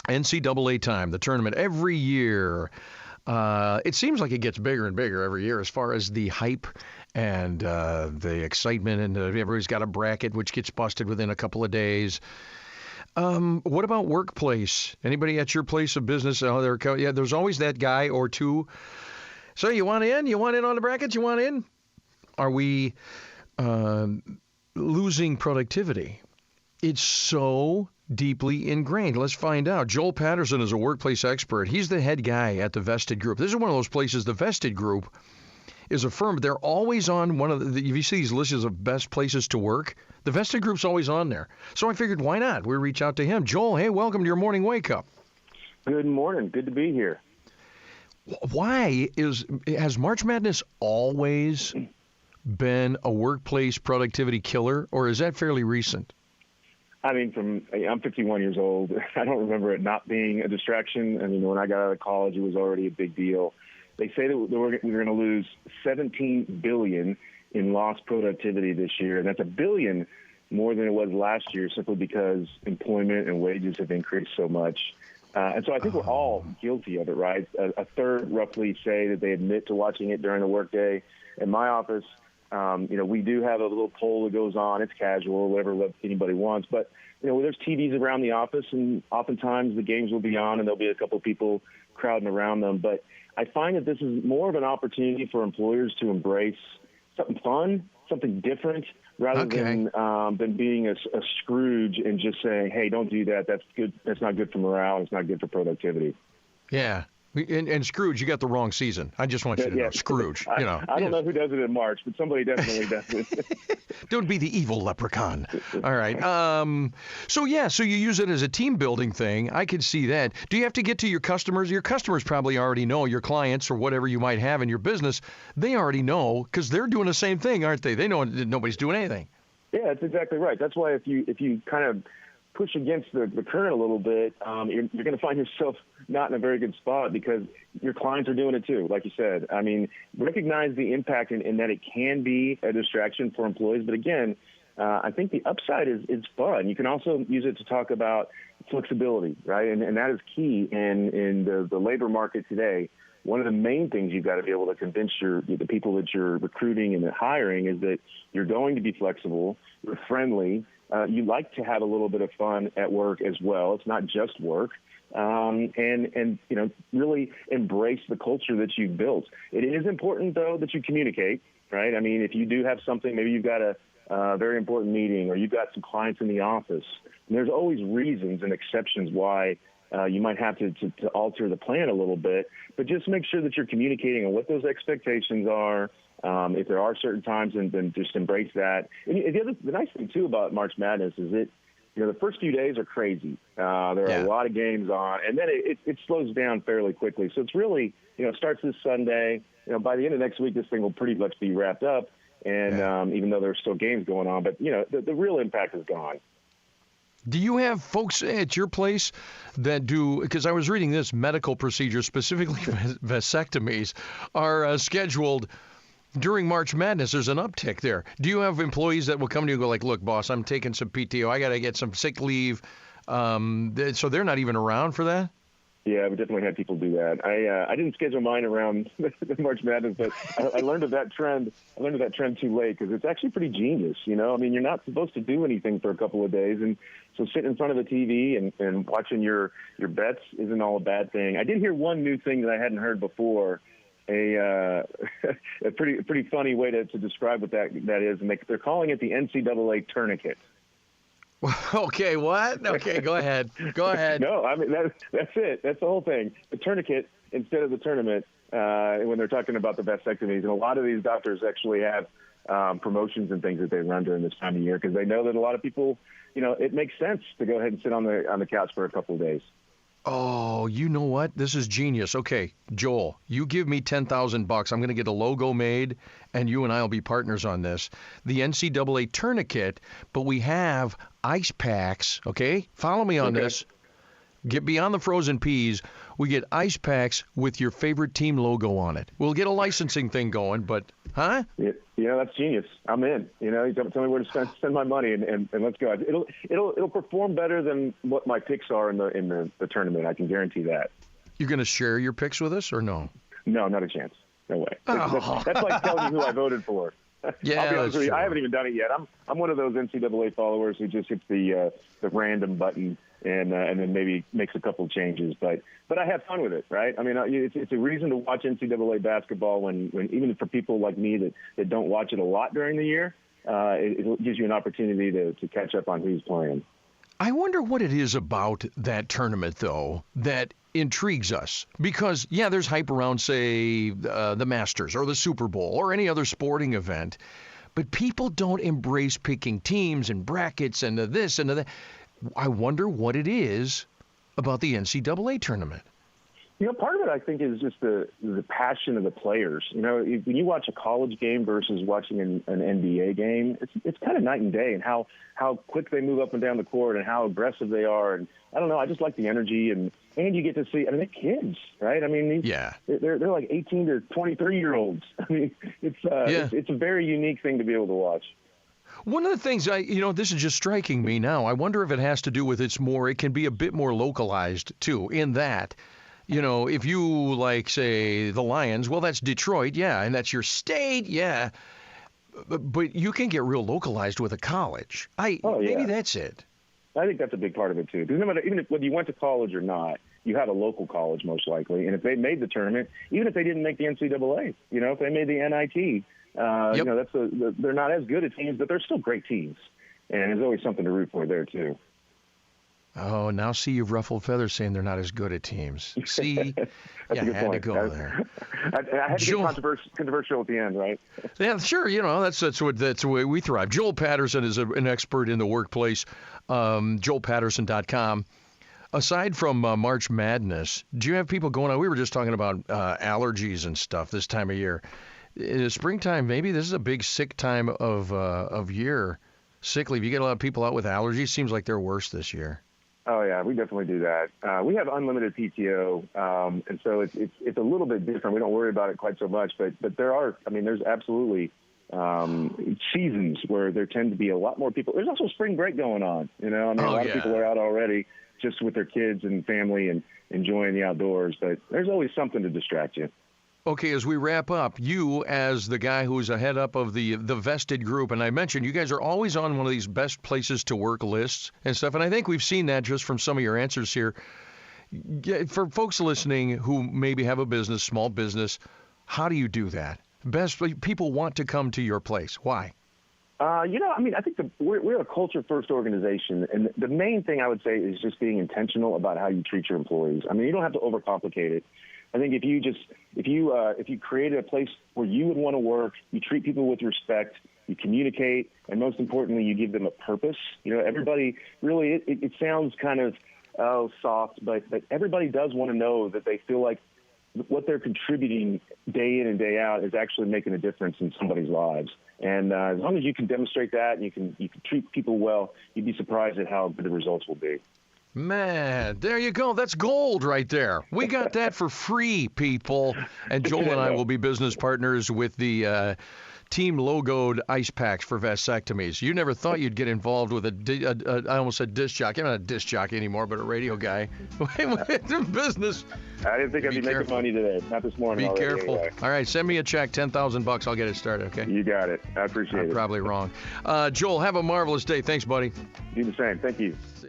NCAA time, the tournament every year. It seems like it gets bigger and bigger every year as far as the hype and the excitement, and everybody's got a bracket which gets busted within a couple of days. What about workplace? Anybody at your place of business? There's always that guy or two. So you want in? You want in on the brackets? You want in? Are we losing productivity? It's so deeply ingrained. Let's find out. Joel Patterson is a workplace expert. He's the head guy at the Vested Group. This is one of those places. The Vested Group is a firm. They're always on one of the, if you see these lists of best places to work, the Vested Group's always on there. So I figured, why not? We reach out to him. Joel, hey, welcome to your morning wake up. Good morning. Good to be here. Has March Madness always been a workplace productivity killer, or is that fairly recent? I mean, I'm 51 years old. I don't remember it not being a distraction. I mean, when I got out of college, it was already a big deal. They say that we're going to lose $17 billion in lost productivity this year, and that's $1 billion more than it was last year, simply because employment and wages have increased so much. And so I think we're all guilty of it, right? A third roughly say that they admit to watching it during the workday. In my office, we do have a little poll that goes on. It's casual, whatever anybody wants. But, there's TVs around the office, and oftentimes the games will be on, and there'll be a couple of people crowding around them. But I find that this is more of an opportunity for employers to embrace something fun, something different, rather than being a Scrooge and just saying, hey, don't do that. That's good. That's not good for morale. It's not good for productivity. Yeah. And Scrooge, you got the wrong season. I just want you to know, Scrooge. I don't know who does it in March, but somebody definitely does it. Don't be the evil leprechaun. All right. So you use it as a team building thing. I could see that. Do you have to get to your customers? Your customers probably already know, your clients or whatever you might have in your business. They already know because they're doing the same thing, aren't they? They know nobody's doing anything. Yeah, that's exactly right. That's why if you kind of push against the current a little bit, you're going to find yourself not in a very good spot because your clients are doing it too, like you said. I mean, recognize the impact in that it can be a distraction for employees. But again, I think the upside is fun. You can also use it to talk about flexibility, right? And that is key in the labor market today. One of the main things you've got to be able to convince the people that you're recruiting and hiring is that you're going to be flexible, you're friendly, you like to have a little bit of fun at work as well. It's not just work. And really embrace the culture that you've built. It is important, though, that you communicate, right? I mean, if you do have something, maybe you've got a very important meeting or you've got some clients in the office, and there's always reasons and exceptions why you might have to alter the plan a little bit, but just make sure that you're communicating on what those expectations are. If there are certain times, then just embrace that. And the nice thing, too, about March Madness is the first few days are crazy. There are a lot of games on, and then it slows down fairly quickly. So it's really, starts this Sunday. By the end of next week, this thing will pretty much be wrapped up. And even though there's still games going on, but, the real impact is gone. Do you have folks at your place that do, because I was reading this, medical procedures, specifically vasectomies, are scheduled during March Madness? There's an uptick there. Do you have employees that will come to you and go like, look, boss, I'm taking some PTO. I got to get some sick leave. So they're not even around for that? Yeah, we definitely had people do that. I didn't schedule mine around the March Madness, but I learned of that trend. I learned of that trend too late because it's actually pretty genius. I mean, you're not supposed to do anything for a couple of days, and so sitting in front of the TV and watching your bets isn't all a bad thing. I did hear one new thing that I hadn't heard before. A pretty funny way to describe what that is, and they're calling it the NCAA tourniquet. Okay, what? Okay, go ahead. Go ahead. No, I mean, that's it. That's the whole thing. The tourniquet instead of the tournament when they're talking about the vasectomies. And a lot of these doctors actually have promotions and things that they run during this time of year because they know that a lot of people, it makes sense to go ahead and sit on the couch for a couple of days. Oh, you know what? This is genius. Okay, Joel, you give me $10,000. I'm going to get a logo made, and you and I will be partners on this. The NCAA tourniquet, but we have ice packs, okay? Follow me on this. Get beyond the frozen peas. we get ice packs with your favorite team logo on it. We'll get a licensing thing going, but, huh? Yeah, that's genius. I'm in. You tell me where to spend my money, and let's go. It'll perform better than what my picks are in the tournament. I can guarantee that. You're going to share your picks with us or no? No, not a chance. No way. That's like telling you who I voted for. Yeah, I'll be honest with you, true. I haven't even done it yet. I'm one of those NCAA followers who just hits the random button and then maybe makes a couple of changes. But I have fun with it, right? I mean, it's a reason to watch NCAA basketball when even for people like me that don't watch it a lot during the year, it gives you an opportunity to catch up on who's playing. I wonder what it is about that tournament, though, that intrigues us. Because, yeah, there's hype around, say, the Masters or the Super Bowl or any other sporting event. But people don't embrace picking teams and brackets and this and that. I wonder what it is about the NCAA tournament. Part of it, I think, is just the passion of the players. When you watch a college game versus watching an NBA game, it's kind of night and day, and how quick they move up and down the court and how aggressive they are. And I don't know, I just like the energy, and you get to see. I mean, they're kids, right? I mean, they're like 18 to 23-year-olds. I mean, it's a very unique thing to be able to watch. One of the things this is just striking me now. I wonder if it has to do with it can be a bit more localized too, in that. If you like, say, the Lions, well, that's Detroit, yeah, and that's your state, yeah. But you can get real localized with a college. Maybe that's it. I think that's a big part of it, too. Because whether you went to college or not, you had a local college most likely. And if they made the tournament, even if they didn't make the NCAA, if they made the NIT, they're not as good at teams, but they're still great teams. And there's always something to root for there, too. Oh, now see, you've ruffled feathers saying they're not as good at teams. See, you had to go there. I had to get controversial at the end, right? Yeah, sure. That's the way we thrive. Joel Patterson is an expert in the workplace. JoelPatterson.com. Aside from March Madness, do you have people going on? We were just talking about allergies and stuff this time of year. Springtime, maybe this is a big sick time of year. Sick leave. You get a lot of people out with allergies. Seems like they're worse this year. Oh, yeah, we definitely do that. We have unlimited PTO, and so it's a little bit different. We don't worry about it quite so much, but there's absolutely seasons where there tend to be a lot more people. There's also spring break going on, a lot of people are out already just with their kids and family and enjoying the outdoors, but there's always something to distract you. Okay, as we wrap up, you as the guy who's a head up of the vested group, and I mentioned you guys are always on one of these best places to work lists and stuff, and I think we've seen that just from some of your answers here. For folks listening who maybe have a business, small business, how do you do that? Best people want to come to your place. Why? I think we're a culture-first organization, and the main thing I would say is just being intentional about how you treat your employees. I mean, you don't have to overcomplicate it. I think if you created a place where you would want to work, you treat people with respect, you communicate, and most importantly, you give them a purpose. Everybody really, it sounds kind of soft, but everybody does want to know that they feel like what they're contributing day in and day out is actually making a difference in somebody's lives. And as long as you can demonstrate that and you can treat people well, you'd be surprised at how good the results will be. Man, there you go. That's gold right there. We got that for free, people. And Joel and I will be business partners with the team logoed ice packs for vasectomies. You never thought you'd get involved with I almost said disc jockey. I'm not a disc jockey anymore, but a radio guy. Business. I didn't think I'd be making money today. Not this morning. Be careful. Anyway. All right, send me a check, $10,000. I'll get it started, okay? You got it. I appreciate it. I'm probably wrong. Joel, have a marvelous day. Thanks, buddy. Do the same. Thank you.